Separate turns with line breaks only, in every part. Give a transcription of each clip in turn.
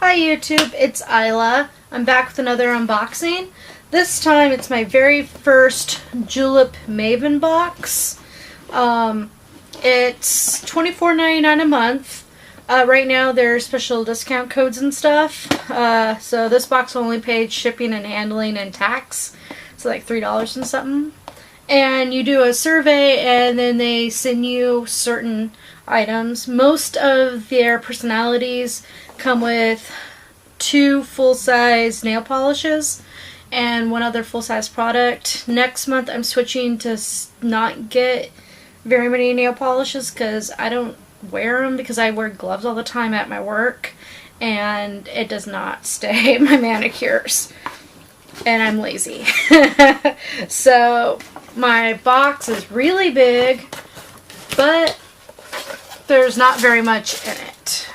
Hi YouTube, it's Isla. I'm back with another unboxing. This time it's my very first Julep Maven box. It's $24.99 a month. Right now there's special discount codes and stuff. So this box only paid shipping and handling and tax. So like $3 and something. And you do a survey and then they send you certain items. Most of their personalities come with 2 full-size nail polishes and 1 other full-size product. Next month I'm switching to not get very many nail polishes because I don't wear them because I wear gloves all the time at my work and it does not stay my manicures and I'm lazy. So my box is really big, but there's not very much in it.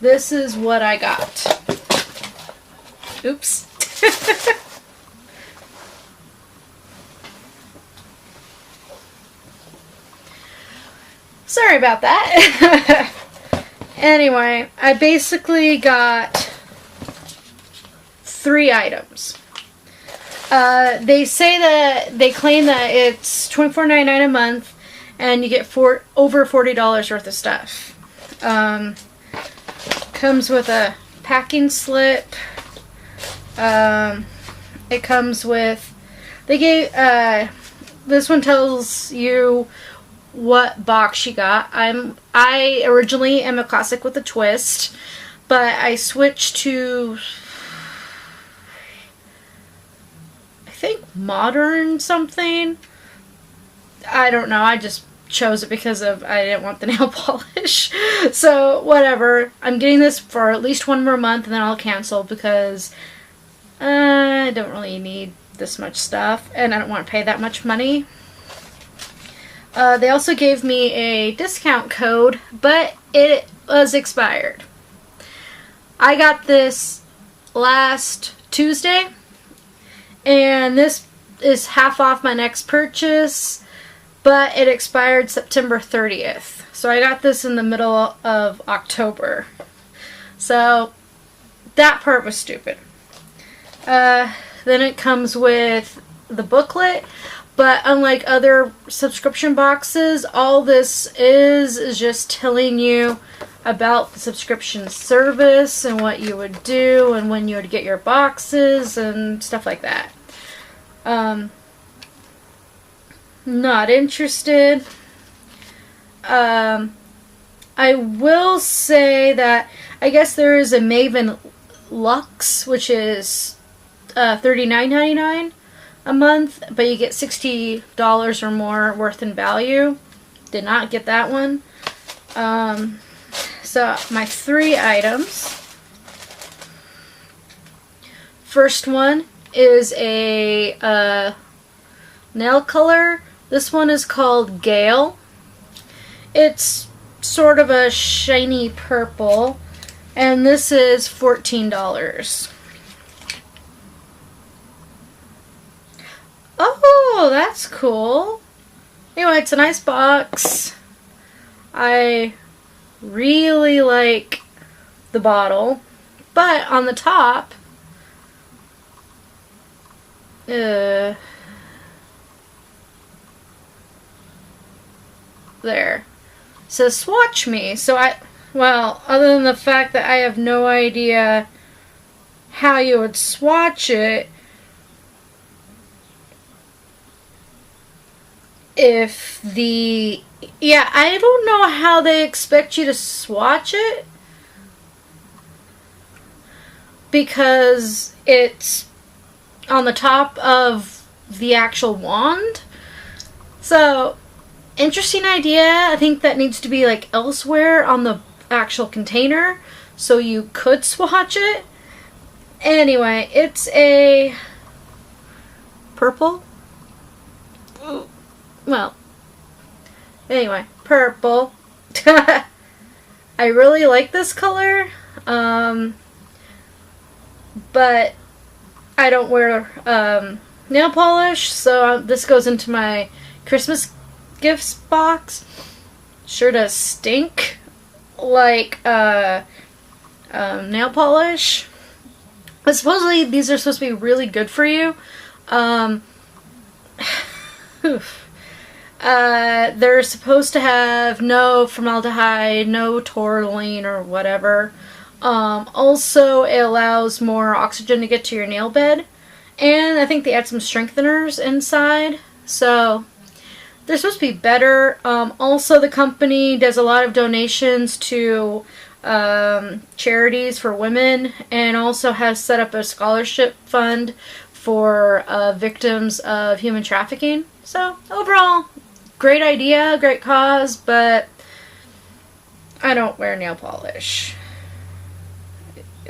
This is what I got. Oops. Sorry about that. Anyway, I basically got 3 items. They say that they claim that it's $24.99 a month and you get over $40 worth of stuff. Comes with a packing slip. It comes with, they gave, this one tells you what box you got. I originally am a classic with a twist, but I switched to, I think, modern something. I don't know, I just chose it because I didn't want the nail polish. So whatever, I'm getting this for at least 1 more month and then I'll cancel because I don't really need this much stuff and I don't want to pay that much money. They also gave me a discount code, but it was expired. I got this last Tuesday and this is half off my next purchase, but it expired September 30th. So I got this in the middle of October. So that part was stupid. Then it comes with the booklet, but unlike other subscription boxes, all this is just telling you about the subscription service and what you would do and when you would get your boxes and stuff like that. Not interested. I will say that I guess there is a Maven Luxe, which is $39.99 a month, but you get $60 or more worth in value. Did not get that one. So my 3 items. First one is a nail color. This one is called Gayle. It's sort of a shiny purple, and this is $14. Oh, that's cool. Anyway, it's a nice box. I really like the bottle, but on the top, there. It says swatch me. So well, other than the fact that I have no idea how you would swatch it, I don't know how they expect you to swatch it because it's on the top of the actual wand. So interesting idea. I think that needs to be like elsewhere on the actual container so you could swatch it. Anyway, it's a purple. Ooh. Well, anyway, purple. I really like this color, but I don't wear nail polish, so this goes into my Christmas gifts box. sure does stink like nail polish. But supposedly these are supposed to be really good for you. They're supposed to have no formaldehyde, no toluene or whatever. Also, it allows more oxygen to get to your nail bed. And I think they add some strengtheners inside. So, they're supposed to be better. Also, the company does a lot of donations to charities for women, and also has set up a scholarship fund for victims of human trafficking. So, overall, great idea, great cause, but I don't wear nail polish.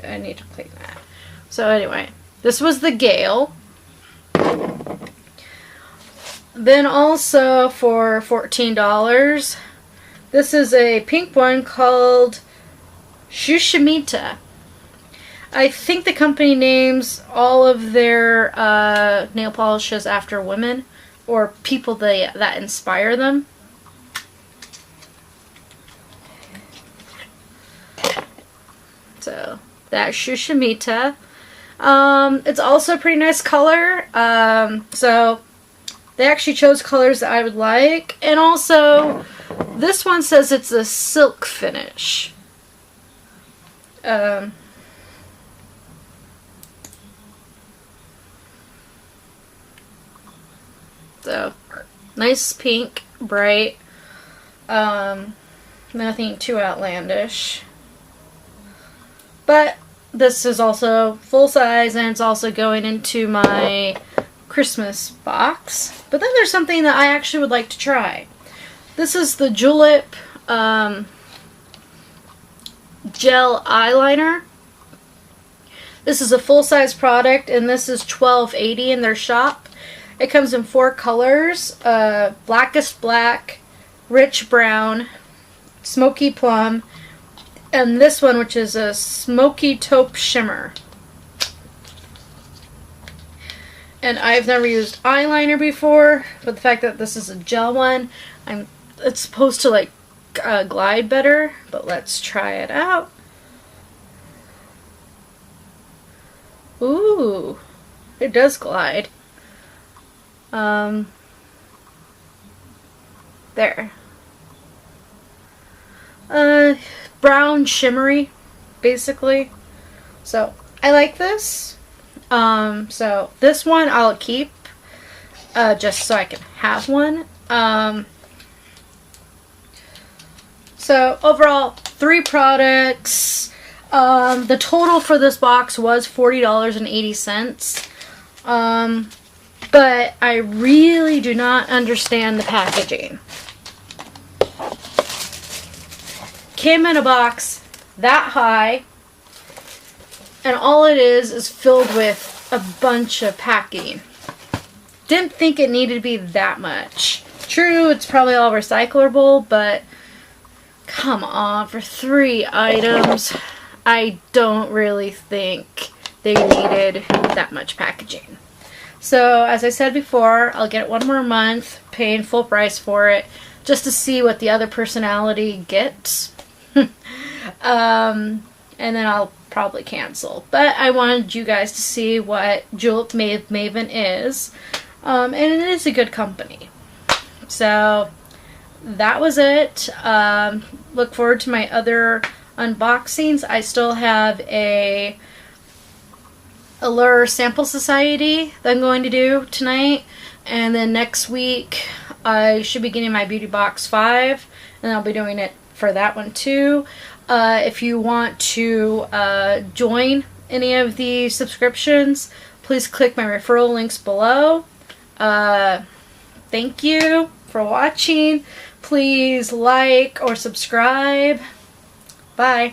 I need to clean that. So anyway, this was the Gayle. Then also for $14, this is a pink one called Sushmita. I think the company names all of their nail polishes after women or people that inspire them. So that's Sushmita. It's also a pretty nice color. So they actually chose colors that I would like. And also, this one says it's a silk finish. So, nice pink, bright. Nothing too outlandish. But this is also full size, and it's also going into my Christmas box. But then there's something that I actually would like to try. This is the Julep gel eyeliner. This is a full-size product, and this is $12.80 in their shop. It comes in 4 colors: blackest black, rich brown, smoky plum, and this one, which is a smoky taupe shimmer. And I've never used eyeliner before, but the fact that this is a gel one, it's supposed to like glide better. But let's try it out. Ooh, it does glide. There. Brown shimmery, basically. So, I like this. So this one I'll keep, just so I can have one. So overall, 3 products. The total for this box was $40.80. But I really do not understand the packaging. Came in a box that high, and all it is filled with a bunch of packing. Didn't think it needed to be that much. True, it's probably all recyclable, but come on, for 3 items, I don't really think they needed that much packaging. So, as I said before, I'll get it 1 more month, paying full price for it, just to see what the other personality gets. And then I'll probably cancel. But I wanted you guys to see what Julep Maven is. And it is a good company. So, that was it. Look forward to my other unboxings. I still have a Allure Sample Society that I'm going to do tonight, and then next week I should be getting my Beauty Box 5, and I'll be doing it for that one too. If you want to join any of the subscriptions, please click my referral links below. Thank you for watching. Please like or subscribe. Bye.